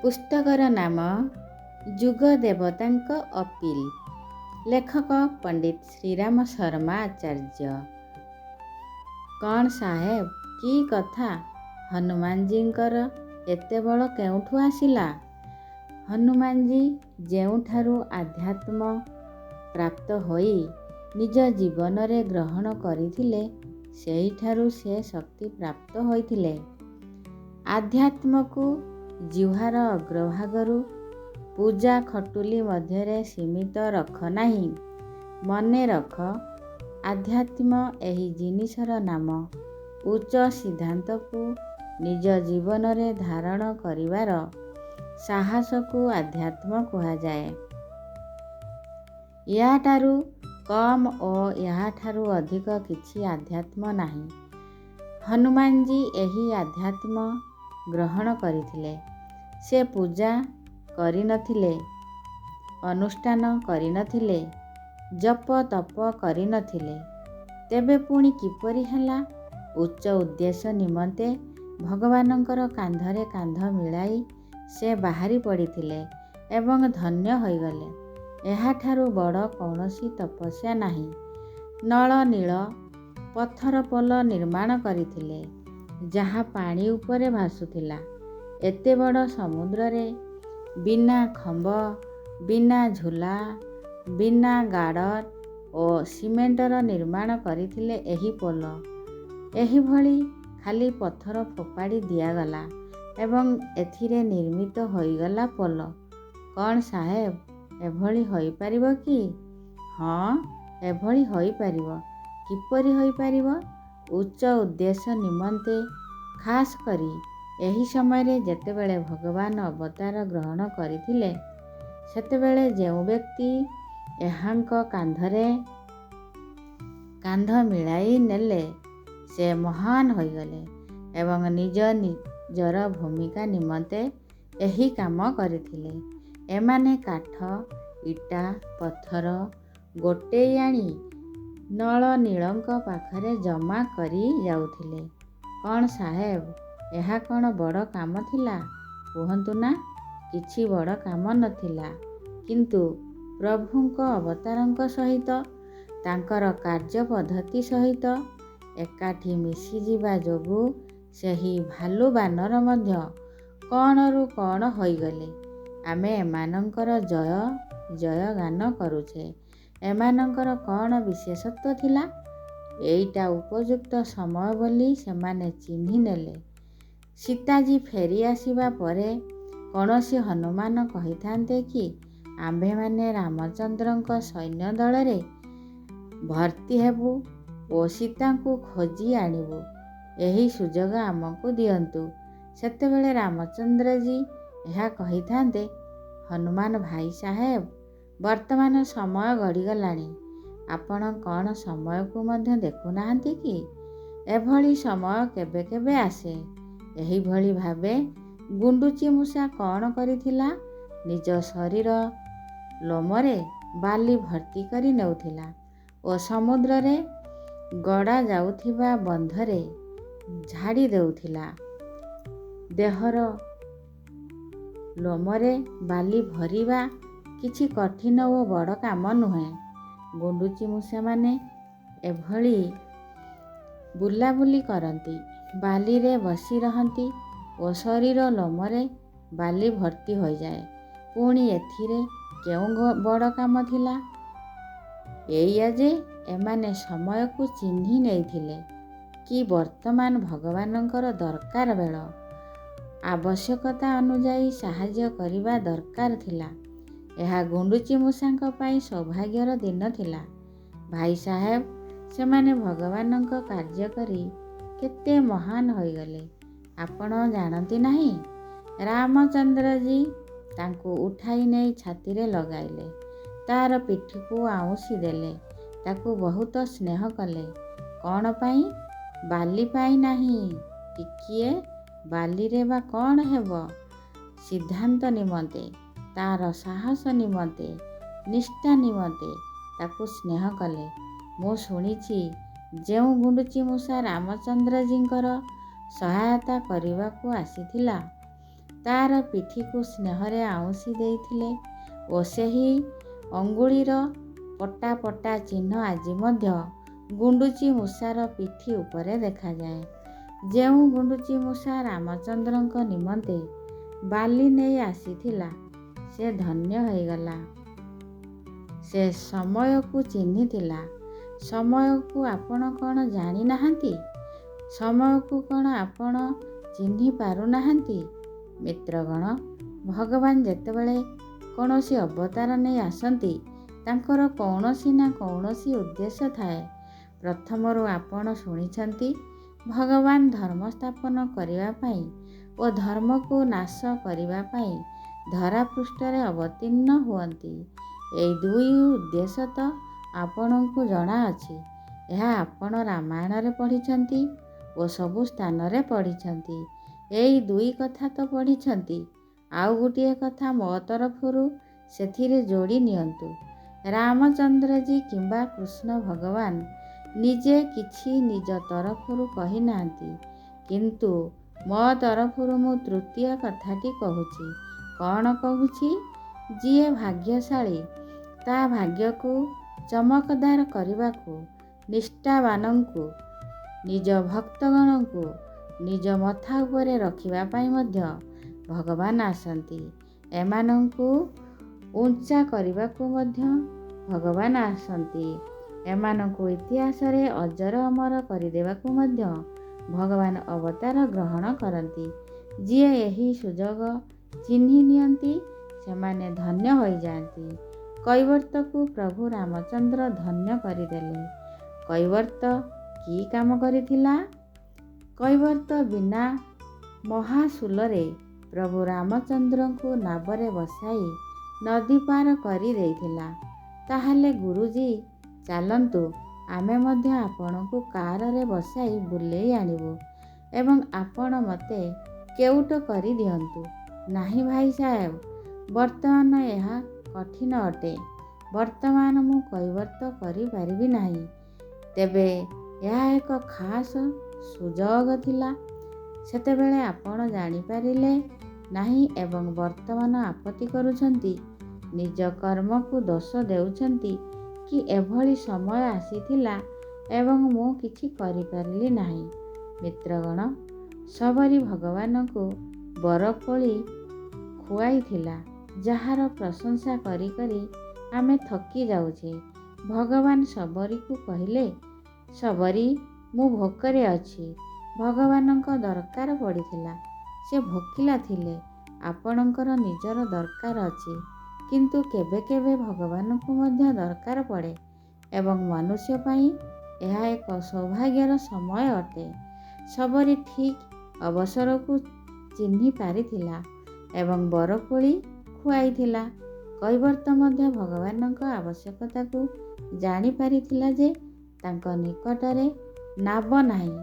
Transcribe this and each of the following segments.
ପୁସ୍ତକର ନାମ ଯୁଗ ଦେବତାଙ୍କ ଅପିଲ। ଲେଖକ ପଣ୍ଡିତ ଶ୍ରୀରାମ ଶର୍ମା ଆଚାର୍ଯ୍ୟ। କ'ଣ ସାହେବ, କି କଥା? ହନୁମାନଜୀଙ୍କର ଏତେ ବଳ କେଉଁଠୁ ଆସିଲା? ହନୁମାନଜୀ ଯେଉଁଠାରୁ ଆଧ୍ୟାତ୍ମ ପ୍ରାପ୍ତ ହୋଇ ନିଜ ଜୀବନରେ ଗ୍ରହଣ କରିଥିଲେ, ସେହିଠାରୁ ସେ ଶକ୍ତି ପ୍ରାପ୍ତ ହୋଇଥିଲେ। ଆଧ୍ୟାତ୍ମକୁ ଜିହ୍ୱାର ଅଗ୍ରଭାଗରୁ ପୂଜା ଖଟୁଲି ମଧ୍ୟରେ ସୀମିତ ରଖ ନାହିଁ। ମନେ ରଖ, ଆଧ୍ୟାତ୍ମ ଏହି ଜିନିଷର ନାମ। ଉଚ୍ଚ ସିଦ୍ଧାନ୍ତକୁ ନିଜ ଜୀବନରେ ଧାରଣ କରିବାର ସାହସକୁ ଆଧ୍ୟାତ୍ମ କୁହାଯାଏ। ଏହାଠାରୁ କମ୍ ଓ ଏହାଠାରୁ ଅଧିକ କିଛି ଆଧ୍ୟାତ୍ମ ନାହିଁ। ହନୁମାନଜୀ ଏହି ଆଧ୍ୟାତ୍ମ ଗ୍ରହଣ କରିଥିଲେ। ସେ ପୂଜା କରିନଥିଲେ, ଅନୁଷ୍ଠାନ କରିନଥିଲେ, ଜପ ତପ କରିନଥିଲେ। ତେବେ ପୁଣି କିପରି ହେଲା? ଉଚ୍ଚ ଉଦ୍ଦେଶ୍ୟ ନିମନ୍ତେ ଭଗବାନଙ୍କର କାନ୍ଧରେ କାନ୍ଧ ମିଳାଇ ସେ ବାହାରି ପଡ଼ିଥିଲେ ଏବଂ ଧନ୍ୟ ହୋଇଗଲେ। ଏହାଠାରୁ ବଡ଼ କୌଣସି ତପସ୍ୟା ନାହିଁ। ନଳ ନୀଳ ପଥର ପୋଲ ନିର୍ମାଣ କରିଥିଲେ, ଯାହା ପାଣି ଉପରେ ଭାସୁଥିଲା। ଏତେ ବଡ଼ ସମୁଦ୍ରରେ ବିନା ଖମ୍ବ, ବିନା ଝୁଲା, ବିନା ଗାର୍ଡର ଓ ସିମେଣ୍ଟର ନିର୍ମାଣ କରିଥିଲେ ଏହି ପୋଲ। ଏହିଭଳି ଖାଲି ପଥର ଫୋପାଡ଼ି ଦିଆଗଲା ଏବଂ ଏଥିରେ ନିର୍ମିତ ହୋଇଗଲା ପୋଲ। କ'ଣ ସାହେବ, ଏଭଳି ହୋଇପାରିବ କି? ହଁ, ଏଭଳି ହୋଇପାରିବ। କିପରି ହୋଇପାରିବ? ଉଚ୍ଚ ଉଦ୍ଦେଶ୍ୟ ନିମନ୍ତେ, ଖାସ୍ କରି ଏହି ସମୟରେ ଯେତେବେଳେ ଭଗବାନ ଅବତାର ଗ୍ରହଣ କରିଥିଲେ, ସେତେବେଳେ ଯେଉଁ ବ୍ୟକ୍ତି ଏହାଙ୍କ କାନ୍ଧରେ କାନ୍ଧ ମିଳାଇ ନେଲେ, ସେ ମହାନ ହୋଇଗଲେ ଏବଂ ନିଜର ଭୂମିକା ନିମନ୍ତେ ଏହି କାମ କରିଥିଲେ। ଏମାନେ କାଠ, ଇଟା, ପଥର ଗୋଟେଇ ଆଣି ନଳ ନୀଳଙ୍କ ପାଖରେ ଜମା କରି ଯାଉଥିଲେ। କ'ଣ ସାହେବ, ଏହା କ'ଣ ବଡ଼ କାମ ଥିଲା? କୁହନ୍ତୁ ନା। କିଛି ବଡ଼ କାମ ନଥିଲା, କିନ୍ତୁ ପ୍ରଭୁଙ୍କ ଅବତାରଙ୍କ ସହିତ ତାଙ୍କର କାର୍ଯ୍ୟ ପଦ୍ଧତି ସହିତ ଏକାଠି ମିଶିଯିବା ଯୋଗୁଁ ସେହି ଭାଲୁ ବାନର ମଧ୍ୟ କ'ଣରୁ କ'ଣ ହୋଇଗଲେ। ଆମେ ଏମାନଙ୍କର ଜୟ ଜୟ ଗାନ କରୁଛେ। ଏମାନଙ୍କର କ'ଣ ବିଶେଷତ୍ୱ ଥିଲା? ଏଇଟା ଉପଯୁକ୍ତ ସମୟ ବୋଲି ସେମାନେ ଚିହ୍ନି ନେଲେ। ସୀତାଜୀ ଫେରି ଆସିବା ପରେ କୌଣସି ହନୁମାନ କହିଥାନ୍ତେ କି, ଆମ୍ଭେମାନେ ରାମଚନ୍ଦ୍ରଙ୍କ ସୈନ୍ୟ ଦଳରେ ଭର୍ତ୍ତି ହେବୁ ଓ ସୀତାଙ୍କୁ ଖୋଜି ଆଣିବୁ, ଏହି ସୁଯୋଗ ଆମକୁ ଦିଅନ୍ତୁ। ସେତେବେଳେ ରାମଚନ୍ଦ୍ରଜୀ ଏହା କହିଥାନ୍ତେ, ହନୁମାନ ଭାଇ ସାହେବ, ବର୍ତ୍ତମାନ ସମୟ ଗଡ଼ିଗଲାଣି। ଆପଣ କ'ଣ ସମୟକୁ ମଧ୍ୟ ଦେଖୁନାହାନ୍ତି କି? ଏଭଳି ସମୟ କେବେ କେବେ ଆସେ। ଏହିଭଳି ଭାବେ ଗୁଣ୍ଡୁଚିମୂଷା କ'ଣ କରିଥିଲା? ନିଜ ଶରୀର ଲୋମରେ ବାଲି ଭର୍ତ୍ତି କରି ନେଉଥିଲା ଓ ସମୁଦ୍ରରେ ଗଡ଼ା ଯାଉଥିବା ବନ୍ଧରେ ଝାଡ଼ି ଦେଉଥିଲା। ଦେହର ଲୋମରେ ବାଲି ଭରିବା କିଛି କଠିନ ଓ ବଡ଼ କାମ ନୁହେଁ। ଗୁଣ୍ଡୁଚିମୂଷାମାନେ ଏଭଳି ବୁଲାବୁଲି କରନ୍ତି, ବାଲିରେ ବସି ରହନ୍ତି ଓ ଶରୀର ଲୋମରେ ବାଲି ଭର୍ତ୍ତି ହୋଇଯାଏ। ପୁଣି ଏଥିରେ କେଉଁ ବଡ଼ କାମ ଥିଲା? ଏଇଆ ଯେ ଏମାନେ ସମୟକୁ ଚିହ୍ନି ନେଇଥିଲେ କି ବର୍ତ୍ତମାନ ଭଗବାନଙ୍କର ଦରକାର ବେଳ। ଆବଶ୍ୟକତା ଅନୁଯାୟୀ ସାହାଯ୍ୟ କରିବା ଦରକାର ଥିଲା। ଏହା ଗୁଣ୍ଡୁଚିମୂଷାଙ୍କ ପାଇଁ ସୌଭାଗ୍ୟର ଦିନ ଥିଲା। ଭାଇ ସାହେବ, ସେମାନେ ଭଗବାନଙ୍କ କାର୍ଯ୍ୟ କରି କେତେ ମହାନ ହୋଇଗଲେ, ଆପଣ ଜାଣନ୍ତି ନାହିଁ? ରାମଚନ୍ଦ୍ରଜୀ ତାଙ୍କୁ ଉଠାଇ ନେଇ ଛାତିରେ ଲଗାଇଲେ, ତାର ପିଠିକୁ ଆଉଁସି ଦେଲେ, ତାକୁ ବହୁତ ସ୍ନେହ କଲେ। କ'ଣ ପାଇଁ? ବାଲି ପାଇଁ ନାହିଁ। ଟିକିଏ ବାଲିରେ ବା କ'ଣ ହେବ? ସିଦ୍ଧାନ୍ତ ନିମନ୍ତେ, ତାର ସାହସ ନିମନ୍ତେ, ନିଷ୍ଠା ନିମନ୍ତେ ତାକୁ ସ୍ନେହ କଲେ। ମୁଁ ଶୁଣିଛି, ଯେଉଁ ଗୁଣ୍ଡୁଚିମୂଷା ରାମଚନ୍ଦ୍ରଜୀଙ୍କର ସହାୟତା କରିବାକୁ ଆସିଥିଲା, ତାର ପିଠିକୁ ସ୍ନେହରେ ଆଉଁସି ଦେଇଥିଲେ ଓ ସେହି ଅଙ୍ଗୁଳିର ପଟା ପଟା ଚିହ୍ନ ଆଜି ମଧ୍ୟ ଗୁଣ୍ଡୁଚି ମୂଷାର ପିଠି ଉପରେ ଦେଖାଯାଏ। ଯେଉଁ ଗୁଣ୍ଡୁଚି ମୂଷା ରାମଚନ୍ଦ୍ରଙ୍କ ନିମନ୍ତେ ବାଲି ନେଇ ଆସିଥିଲା, ସେ ଧନ୍ୟ ହୋଇଗଲା। ସେ ସମୟକୁ ଚିହ୍ନିଥିଲା। ସମୟକୁ ଆପଣ କ'ଣ ଜାଣିନାହାନ୍ତି? ସମୟକୁ କ'ଣ ଆପଣ ଚିହ୍ନି ପାରୁନାହାନ୍ତି? ମିତ୍ରଗଣ, ଭଗବାନ ଯେତେବେଳେ କୌଣସି ଅବତାର ନେଇ ଆସନ୍ତି, ତାଙ୍କର କୌଣସି ନା କୌଣସି ଉଦ୍ଦେଶ୍ୟ ଥାଏ। ପ୍ରଥମରୁ ଆପଣ ଶୁଣିଛନ୍ତି, ଭଗବାନ ଧର୍ମ ସ୍ଥାପନ କରିବା ପାଇଁ ଓ ଧର୍ମକୁ ନାଶ କରିବା ପାଇଁ ଧରାପୃଷ୍ଠରେ ଅବତୀର୍ଣ୍ଣ ହୁଅନ୍ତି। ଏଇ ଦୁଇ ଉଦ୍ଦେଶ୍ୟ ତ ଆପଣଙ୍କୁ ଜଣାଅଛି। ଏହା ଆପଣ ରାମାୟଣରେ ପଢ଼ିଛନ୍ତି ଓ ସବୁ ସ୍ଥାନରେ ପଢ଼ିଛନ୍ତି। ଏଇ ଦୁଇ କଥା ତ ପଢ଼ିଛନ୍ତି। ଆଉ ଗୋଟିଏ କଥା ମୋ ତରଫରୁ ସେଥିରେ ଯୋଡ଼ି ନିଅନ୍ତୁ। ରାମଚନ୍ଦ୍ରଜୀ କିମ୍ବା କୃଷ୍ଣ ଭଗବାନ ନିଜେ କିଛି ନିଜ ତରଫରୁ କହିନାହାନ୍ତି, କିନ୍ତୁ ମୋ ତରଫରୁ ମୁଁ ତୃତୀୟ କଥାଟି କହୁଛି। କ'ଣ କହୁଛି? ଯିଏ ଭାଗ୍ୟଶାଳୀ, ତା ଭାଗ୍ୟକୁ ଚମକଦାର କରିବାକୁ ନିଷ୍ଠାବାନଙ୍କୁ, ନିଜ ଭକ୍ତଗଣଙ୍କୁ ନିଜ ମଥା ଉପରେ ରଖିବା ପାଇଁ ମଧ୍ୟ ଭଗବାନ ଆସନ୍ତି। ଏମାନଙ୍କୁ ଉଞ୍ଚା କରିବାକୁ ମଧ୍ୟ ଭଗବାନ ଆସନ୍ତି। ଏମାନଙ୍କୁ ଇତିହାସରେ ଅଜର ଅମର କରିଦେବାକୁ ମଧ୍ୟ ଭଗବାନ ଅବତାର ଗ୍ରହଣ କରନ୍ତି। ଯିଏ ଏହି ସୁଯୋଗ ଚିହ୍ନି ନିଅନ୍ତି, ସେମାନେ ଧନ୍ୟ ହୋଇଯାଆନ୍ତି। କୈବର୍ତ୍ତକୁ ପ୍ରଭୁ ରାମଚନ୍ଦ୍ର ଧନ୍ୟ କରିଦେଲେ। କୈବର୍ତ୍ତ କି କାମ କରିଥିଲା? କୈବର୍ତ୍ତ ବିନା ମହାଶୂଳରେ ପ୍ରଭୁ ରାମଚନ୍ଦ୍ରଙ୍କୁ ନାବରେ ବସାଇ ନଦୀ ପାର କରି ଦେଇଥିଲା। ତାହେଲେ ଗୁରୁଜୀ, ଚାଲନ୍ତୁ ଆମେ ମଧ୍ୟ ଆପଣଙ୍କୁ କାରରେ ବସାଇ ବୁଲେଇ ଆଣିବୁ ଏବଂ ଆପଣ ମୋତେ କେଉଟ କରିଦିଅନ୍ତୁ। ନାହିଁ ଭାଇ ସାହେବ, ବର୍ତ୍ତମାନ ଏହା କଠିନ ଅଟେ। ବର୍ତ୍ତମାନ ମୁଁ କୈବର୍ତ୍ତ କରିପାରିବି ନାହିଁ। ତେବେ ଏହା ଏକ ଖାସ୍ ସୁଯୋଗ ଥିଲା। ସେତେବେଳେ ଆପଣ ଜାଣିପାରିଲେ ନାହିଁ ଏବଂ ବର୍ତ୍ତମାନ ଆପତ୍ତି କରୁଛନ୍ତି, ନିଜ କର୍ମକୁ ଦୋଷ ଦେଉଛନ୍ତି କି ଏଭଳି ସମୟ ଆସିଥିଲା ଏବଂ ମୁଁ କିଛି କରିପାରିଲି ନାହିଁ। ମିତ୍ରଗଣ, ସବରୀ ଭଗବାନଙ୍କୁ ବରକୋଳି ଖୁଆଇଥିଲା, ଯାହାର ପ୍ରଶଂସା କରି କରି ଆମେ ଥକି ଯାଉଛେ। ଭଗବାନ ସବରୀକୁ କହିଲେ, ସବରୀ, ମୁଁ ଭୋକରେ ଅଛି। ଭଗବାନଙ୍କ ଦରକାର ପଡ଼ିଥିଲା। ସେ ଭୋକିଲା ଥିଲେ। ଆପଣଙ୍କର ନିଜର ଦରକାର ଅଛି, କିନ୍ତୁ କେବେ କେବେ ଭଗବାନଙ୍କୁ ମଧ୍ୟ ଦରକାର ପଡ଼େ ଏବଂ ମନୁଷ୍ୟ ପାଇଁ ଏହା ଏକ ସୌଭାଗ୍ୟର ସମୟ ଅଟେ। ସବରୀ ଠିକ୍ ଅବସରକୁ ଚିହ୍ନି ପାରିଥିଲା ଏବଂ ବରକୋଳି ଖୁଆଇଥିଲା। କୈବର୍ତ୍ତ ମଧ୍ୟ ଭଗବାନଙ୍କ ଆବଶ୍ୟକତାକୁ ଜାଣିପାରିଥିଲା ଯେ ତାଙ୍କ ନିକଟରେ ନାବ ନାହିଁ।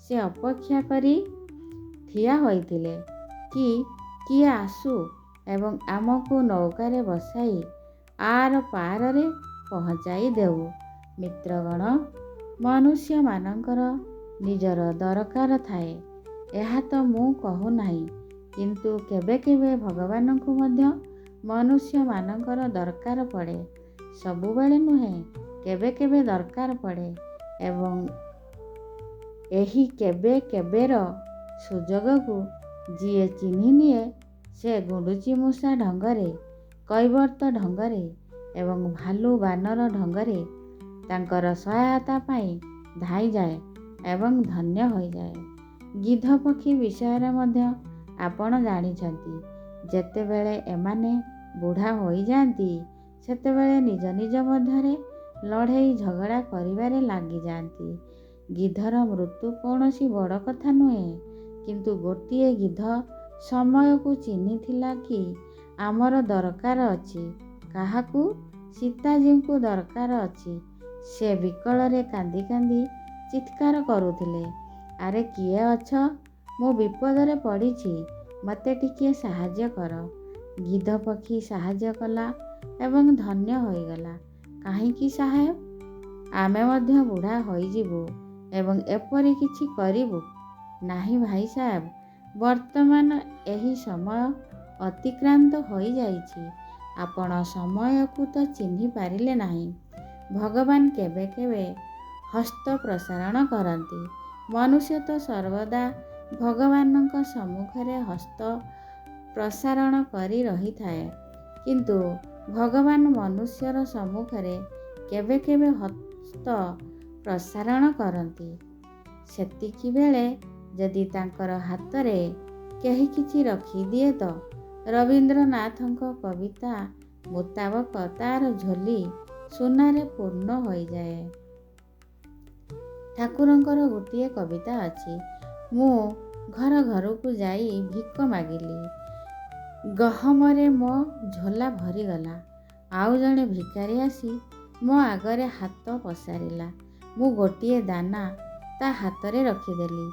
ସେ ଅପେକ୍ଷା କରି ଠିଆ ହୋଇଥିଲେ କି କିଏ ଆସୁ ଏବଂ ଆମକୁ ନୌକାରେ ବସାଇ ଆର ପାରରେ ପହଞ୍ଚାଇ ଦେଉ। ମିତ୍ରଗଣ, ମନୁଷ୍ୟମାନଙ୍କର ନିଜର ଦରକାର ଥାଏ। ଏହା ତ ମୁଁ କହୁନାହିଁ, କିନ୍ତୁ କେବେ କେବେ ଭଗବାନଙ୍କୁ ମଧ୍ୟ ମନୁଷ୍ୟମାନଙ୍କର ଦରକାର ପଡ଼େ। ସବୁବେଳେ ନୁହେଁ, କେବେ କେବେ ଦରକାର ପଡ଼େ ଏବଂ ଏହି କେବେ କେବେର ସୁଯୋଗକୁ ଯିଏ ଚିହ୍ନିନିଏ, ସେ ଗୁଣ୍ଡୁଚି ମୂଷା ଢଙ୍ଗରେ, କୈବର୍ତ୍ତ ଢଙ୍ଗରେ ଏବଂ ଭାଲୁ ବାନର ଢଙ୍ଗରେ ତାଙ୍କର ସହାୟତା ପାଇଁ ଧାଇଁଯାଏ ଏବଂ ଧନ୍ୟ ହୋଇଯାଏ। ଗିଧ ପକ୍ଷୀ ବିଷୟରେ ମଧ୍ୟ ଆପଣ ଜାଣିଛନ୍ତି। ଯେତେବେଳେ ଏମାନେ ବୁଢ଼ା ହୋଇଯାଆନ୍ତି, ସେତେବେଳେ ନିଜ ନିଜ ମଧ୍ୟରେ ଲଢ଼େଇ ଝଗଡ଼ା କରିବାରେ ଲାଗିଯାଆନ୍ତି। ଗିଧର ମୃତ୍ୟୁ କୌଣସି ବଡ଼ କଥା ନୁହେଁ, କିନ୍ତୁ ଗୋଟିଏ ଗିଧ ସମୟକୁ ଚିହ୍ନିଥିଲା କି ଆମର ଦରକାର ଅଛି। କାହାକୁ? ସୀତାଜୀଙ୍କୁ ଦରକାର ଅଛି। ସେ ବିକଳରେ କାନ୍ଦି କାନ୍ଦି ଚିତ୍କାର କରୁଥିଲେ, ଆରେ କିଏ ଅଛ? ମୁଁ ବିପଦରେ ପଡ଼ିଛି, ମୋତେ ଟିକିଏ ସାହାଯ୍ୟ କର। ଗିଧ ପକ୍ଷୀ ସାହାଯ୍ୟ କଲା ଏବଂ ଧନ୍ୟ ହୋଇଗଲା। କାହିଁକି ସାହେବ? ଆମେ ମଧ୍ୟ ବୁଢ଼ା ହୋଇଯିବୁ ଏବଂ ଏପରି କିଛି କରିବୁ ନାହିଁ ଭାଇ ସାହେବ। ବର୍ତ୍ତମାନ ଏହି ସମୟ ଅତିକ୍ରାନ୍ତ ହୋଇଯାଇଛି। ଆପଣ ସମୟକୁ ତ ଚିହ୍ନି ପାରିଲେ ନାହିଁ। ଭଗବାନ କେବେ କେବେ ହସ୍ତ ପ୍ରସାରଣ କରନ୍ତି। ମନୁଷ୍ୟ ତ ସର୍ବଦା ଭଗବାନଙ୍କ ସମ୍ମୁଖରେ ହସ୍ତ ପ୍ରସାରଣ କରି ରହିଥାଏ, କିନ୍ତୁ ଭଗବାନ ମନୁଷ୍ୟର ସମ୍ମୁଖରେ କେବେ କେବେ ହସ୍ତ ପ୍ରସାରଣ କରନ୍ତି। ସେତିକିବେଳେ ଯଦି ତାଙ୍କର ହାତରେ କେହି କିଛି ରଖିଦିଏ ତ ରବୀନ୍ଦ୍ରନାଥଙ୍କ କବିତା ମୁତାବକ ତାର ଝୋଲି ସୁନାରେ ପୂର୍ଣ୍ଣ ହୋଇଯାଏ। ଠାକୁରଙ୍କର ଗୋଟିଏ କବିତା ଅଛି, ମୁଁ ଘର ଘରକୁ ଯାଇ ଭିକ ମାଗିଲି, ଗହମରେ ମୋ ଝୋଲା ଭରିଗଲା। ଆଉ ଜଣେ ଭିକାରୀ ଆସି ମୋ ଆଗରେ ହାତ ପସାରିଲା। ମୁଁ ଗୋଟିଏ ଦାନା ତା ହାତରେ ରଖିଦେଲି।